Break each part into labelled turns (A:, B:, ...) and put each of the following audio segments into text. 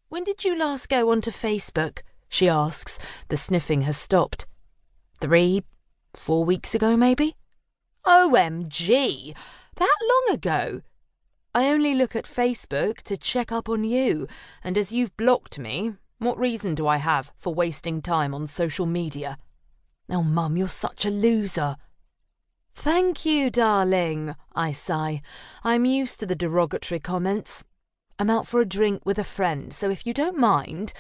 A: When did you last go onto Facebook? She asks. The sniffing has stopped. 3, 4 weeks ago, maybe? OMG! That long ago? I only look at Facebook to check up on you, and as you've blocked me, what reason do I have for wasting time on social media? Oh, Mum, you're such a loser. Thank you, darling, I sigh. I'm used to the derogatory comments. I'm out for a drink with a friend, so if you don't mind,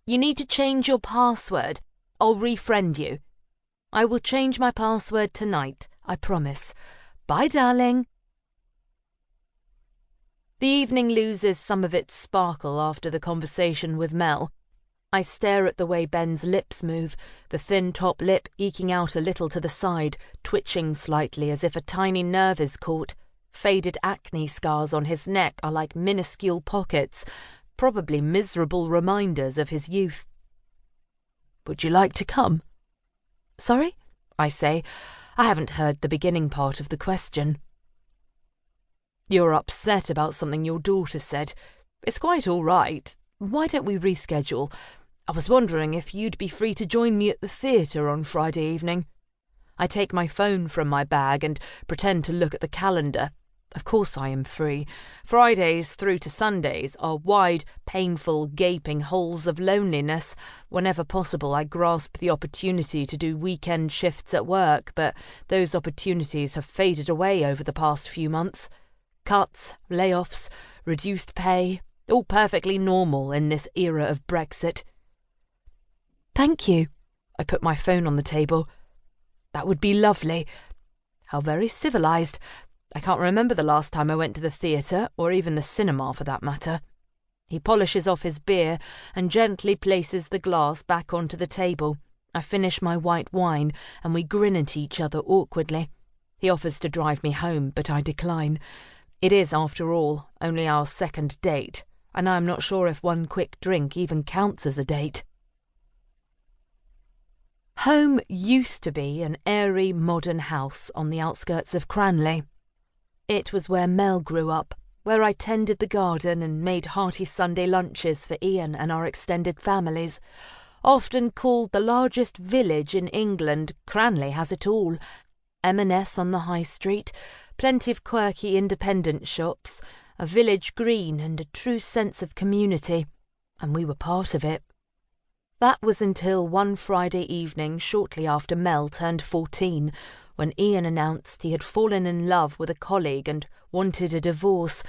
A: you need to change your password. I'll refriend you. I will change my password tonight, I promise. Bye, darling. The evening loses some of its sparkle after the conversation with Mel. I stare at the way Ben's lips move, the thin top lip eking out a little to the side, twitching slightly as if a tiny nerve is caught. Faded acne scars on his neck are like minuscule pockets, probably miserable reminders of his youth. Would you like to come? Sorry? I say. I haven't heard the beginning part of the question. You're upset about something your daughter said. It's quite all right. Why don't we reschedule? I was wondering if you'd be free to join me at the theatre on Friday evening. I take my phone from my bag and pretend to look at the calendar. Of course I am free. Fridays through to Sundays are wide, painful, gaping holes of loneliness. Whenever possible, I grasp the opportunity to do weekend shifts at work, but those opportunities have faded away over the past few months. Cuts, layoffs, reduced pay, all perfectly normal in this era of Brexit. Thank you. I put my phone on the table. That would be lovely. How very civilised. I can't remember the last time I went to the theatre, or even the cinema for that matter. He polishes off his beer and gently places the glass back onto the table. I finish my white wine and we grin at each other awkwardly. He offers to drive me home, but I decline. It is, after all, only our second date, and I'm not sure if one quick drink even counts as a date. Home used to be an airy modern house on the outskirts of Cranley. It was where Mel grew up, where I tended the garden and made hearty Sunday lunches for Ian and our extended families. Often called the largest village in England, Cranley has it all. M&S on the high street, plenty of quirky independent shops, a village green and a true sense of community, and we were part of it. That was until one Friday evening shortly after Mel turned 14, when Ian announced he had fallen in love with a colleague and wanted a divorce.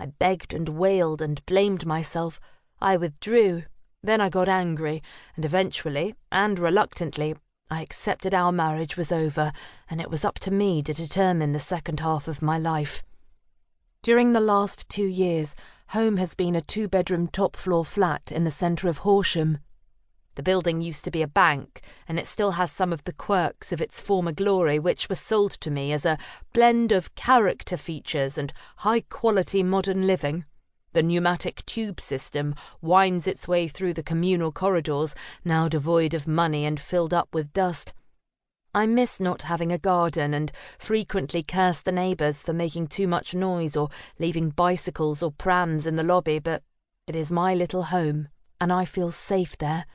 A: I begged and wailed and blamed myself. I withdrew. Then I got angry, and eventually, and reluctantly, I accepted our marriage was over, and it was up to me to determine the second half of my life. During the last 2 years, home has been a 2-bedroom top-floor flat in the centre of Horsham. The building used to be a bank, and it still has some of the quirks of its former glory, which were sold to me as a blend of character features and high-quality modern living. The pneumatic tube system winds its way through the communal corridors, now devoid of money and filled up with dust. I miss not having a garden and frequently curse the neighbours for making too much noise or leaving bicycles or prams in the lobby, but it is my little home, and I feel safe there.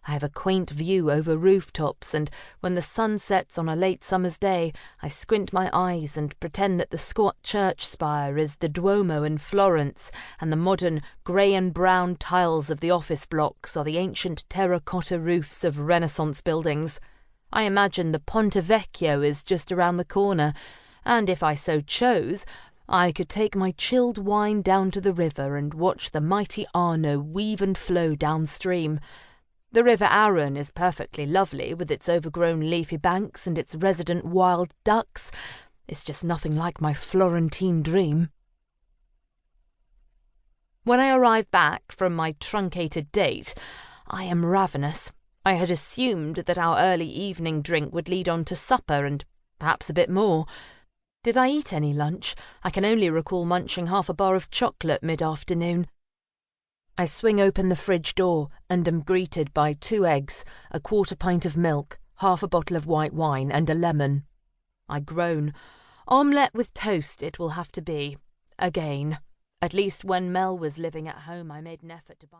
A: I have a quaint view over rooftops, and when the sun sets on a late summer's day, I squint my eyes and pretend that the squat church spire is the Duomo in Florence, and the modern grey and brown tiles of the office blocks are the ancient terracotta roofs of Renaissance buildings. I imagine the Ponte Vecchio is just around the corner, and if I so chose, I could take my chilled wine down to the river and watch the mighty Arno weave and flow downstream. The River Arun is perfectly lovely, with its overgrown leafy banks and its resident wild ducks. It's just nothing like my Florentine dream. When I arrive back from my truncated date, I am ravenous. I had assumed that our early evening drink would lead on to supper and perhaps a bit more. Did I eat any lunch? I can only recall munching half a bar of chocolate mid-afternoon. I swing open the fridge door and am greeted by 2 eggs, a 1/4 pint of milk, half a bottle of white wine and a lemon. I groan. Omelette with toast it will have to be. Again. At least when Mel was living at home I made an effort to buy...